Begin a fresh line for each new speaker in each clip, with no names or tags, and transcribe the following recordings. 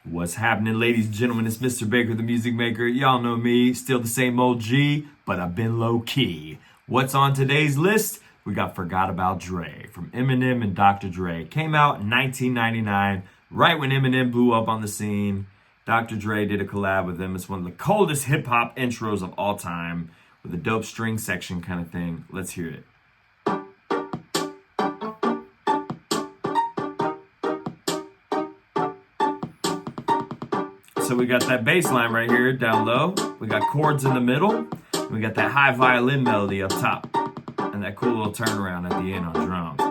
What's happening, ladies and gentlemen? It's Mr. Baker, the music maker. Y'all know me, still the same old G, but I've been low key. What's on today's list? We got Forgot About Dre from Eminem and Dr. Dre. Came out in 1999, right when Eminem blew up on the scene. Dr. Dre did a collab with him. It's one of the coldest hip hop intros of all time with a dope string section kind of thing. Let's hear it. So we got that bass line right here down low. We got chords in the middle. We got that high violin melody up top. And that cool little turnaround at the end on drums.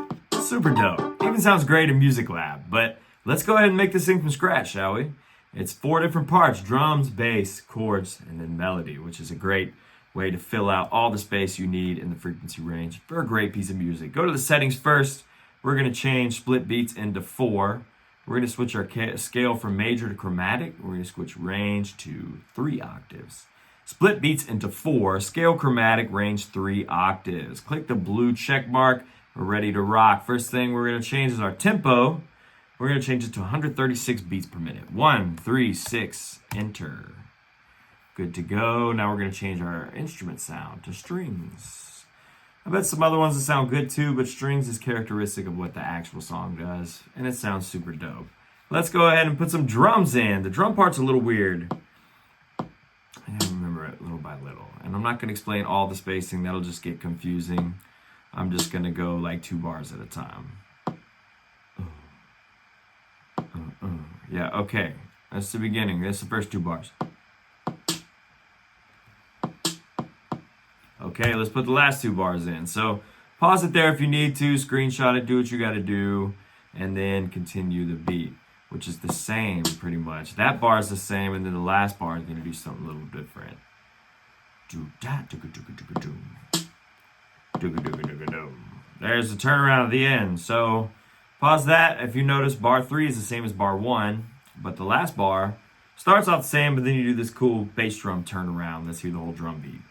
Super dope. Even sounds great in Music Lab. But let's go ahead and make this thing from scratch, shall we? It's 4 different parts: drums, bass, chords, and then melody, which is a great way to fill out all the space you need in the frequency range for a great piece of music. Go to the settings first. We're going to change split beats into 4. We're going to switch our scale from major to chromatic. We're going to switch range to 3 octaves. Split beats into 4, scale chromatic, range 3 octaves. Click the blue check mark. We're ready to rock. First thing we're going to change is our tempo. We're going to change it to 136 beats per minute. 1, 3, 6, enter. Good to go. Now we're going to change our instrument sound to strings. I bet some other ones that sound good too, but strings is characteristic of what the actual song does, and it sounds super dope. Let's go ahead and put some drums in. The drum part's a little weird. I gotta remember it little by little. And I'm not going to explain all the spacing. That'll just get confusing. I'm just going to go like 2 bars at a time. Yeah, okay. That's the beginning. That's the first 2 bars. Okay, let's put the last 2 bars in. So pause it there if you need to, screenshot it, do what you got to do, and then continue the beat, which is the same pretty much. That bar is the same, and then the last bar is going to do something a little different. There's the turnaround at the end. So pause that. If you notice, bar 3 is the same as bar 1, but the last bar starts off the same, but then you do this cool bass drum turnaround. Let's hear the whole drum beat.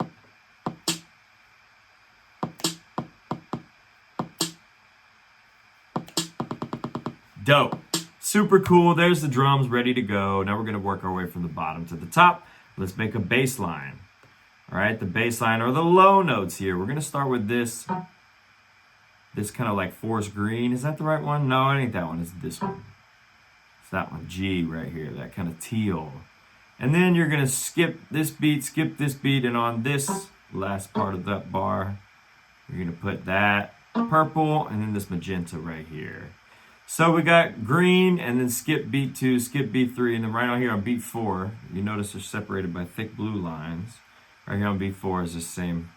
Dope. Super cool. There's the drums ready to go. Now we're going to work our way from the bottom to the top. Let's make a bass line. All right, the bass line are the low notes here. We're going to start with this kind of like forest green. Is that the right one? No, it ain't that one. It's this one. It's that one, G right here, that kind of teal. And then you're going to skip this beat, and on this last part of that bar, you're going to put that purple and then this magenta right here. So we got green, and then skip beat 2, skip beat 3, and then right on here on beat 4, you notice they're separated by thick blue lines. Right here on beat 4 is the same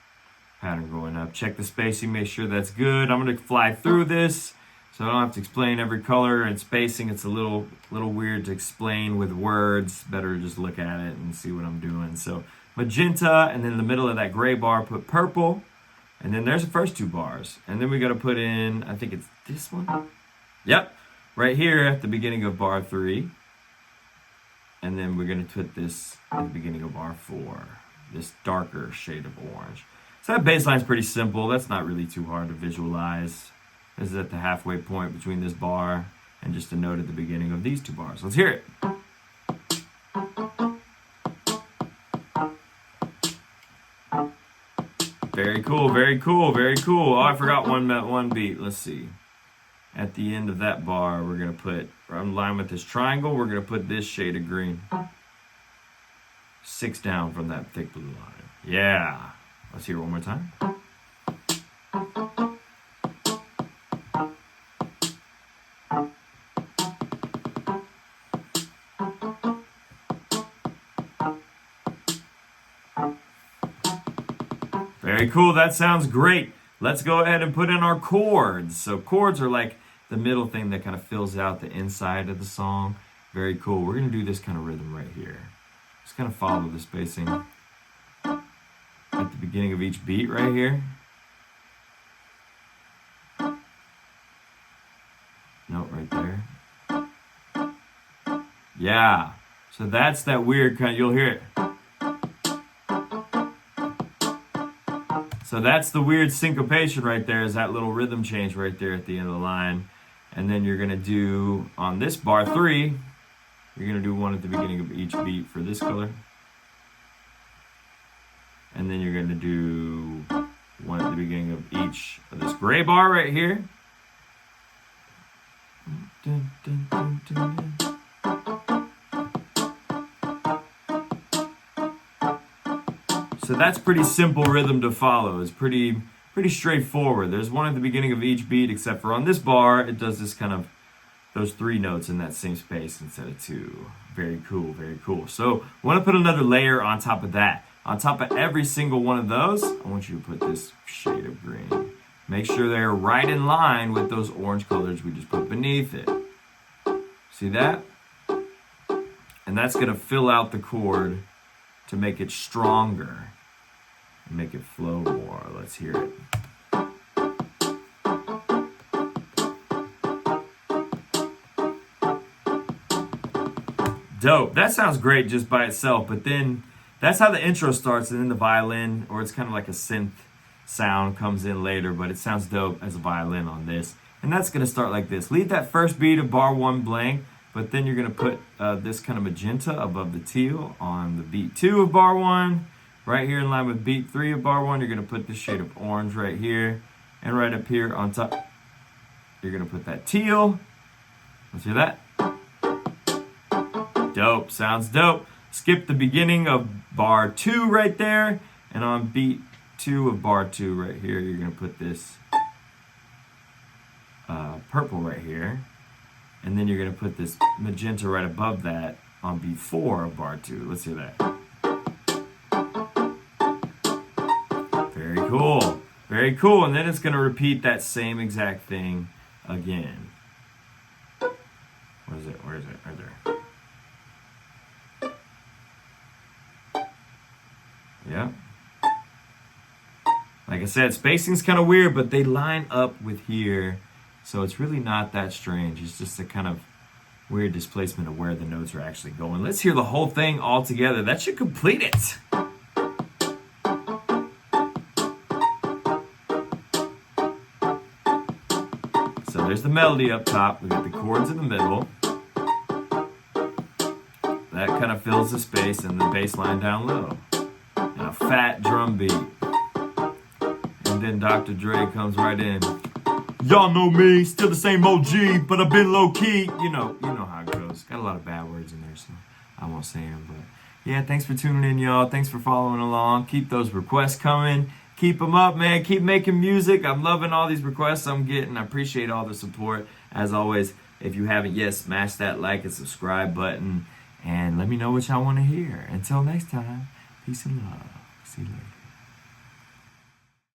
pattern going up. Check the spacing, make sure that's good. I'm going to fly through this, so I don't have to explain every color and spacing. It's a little weird to explain with words. Better just look at it and see what I'm doing. So magenta, and then in the middle of that gray bar, put purple, and then there's the first 2 bars. And then we got to put in, I think it's this one. Yep, right here at the beginning of bar 3. And then we're going to put this at the beginning of bar 4, this darker shade of orange. So that bass line's pretty simple. That's not really too hard to visualize. This is at the halfway point between this bar and just a note at the beginning of these 2 bars. Let's hear it. Very cool, very cool, very cool. Oh, I forgot one beat. Let's see. At the end of that bar, we're going to put, in line with this triangle, we're going to put this shade of green. 6 down from that thick blue line. Yeah. Let's hear it one more time. Very cool. That sounds great. Let's go ahead and put in our chords. So chords are like the middle thing that kind of fills out the inside of the song. Very cool. We're going to do this kind of rhythm right here. Just kind of follow the spacing at the beginning of each beat right here. Note right there. Yeah. So that's that weird kind of, you'll hear it. So that's the weird syncopation right there, is that little rhythm change right there at the end of the line. And then you're going to do, on this bar 3, You're going to do one at the beginning of each beat for this color. And then you're going to do one at the beginning of each of this gray bar right here. Dun, dun, dun, dun, dun. So that's pretty simple rhythm to follow. It's pretty straightforward. There's one at the beginning of each beat, except for on this bar, it does this kind of, those 3 notes in that same space instead of 2. Very cool, very cool. So I want to put another layer on top of that. On top of every single one of those, I want you to put this shade of green. Make sure they're right in line with those orange colors we just put beneath it. See that? And that's going to fill out the chord to make it stronger and make it flow more. Let's hear it. Dope. That sounds great just by itself, but then that's how the intro starts, and then the violin, or it's kind of like a synth sound, comes in later, but it sounds dope as a violin on this. And that's going to start like this. Leave that first beat of bar 1 blank, but then you're going to put this kind of magenta above the teal on the beat 2 of bar 1. Right here in line with beat 3 of bar 1, you're going to put this shade of orange right here. And right up here on top, you're going to put that teal. Let's hear that. Dope. Sounds dope. Skip the beginning of bar 2 right there. And on beat 2 of bar 2 right here, you're going to put this purple right here. And then you're going to put this magenta right above that on beat 4 of bar 2. Let's hear that. Very cool. Very cool. And then it's going to repeat that same exact thing again. Where is it? Where is it? Right there. Yeah. Like I said, spacing's kind of weird, but they line up with here. So it's really not that strange. It's just a kind of weird displacement of where the notes are actually going. Let's hear the whole thing all together. That should complete it. So there's the melody up top. We got the chords in the middle. That kind of fills the space, and the bass line down low. And a fat drum beat. And then Dr. Dre comes right in. Y'all know me, still the same OG, but I've been low key. You know how it goes. Got a lot of bad words in there, so I won't say them. But yeah, thanks for tuning in, y'all. Thanks for following along. Keep those requests coming. Keep them up, man. Keep making music. I'm loving all these requests I'm getting. I appreciate all the support. As always, if you haven't yet, smash that like and subscribe button. And let me know what y'all want to hear. Until next time, peace and love. See you later.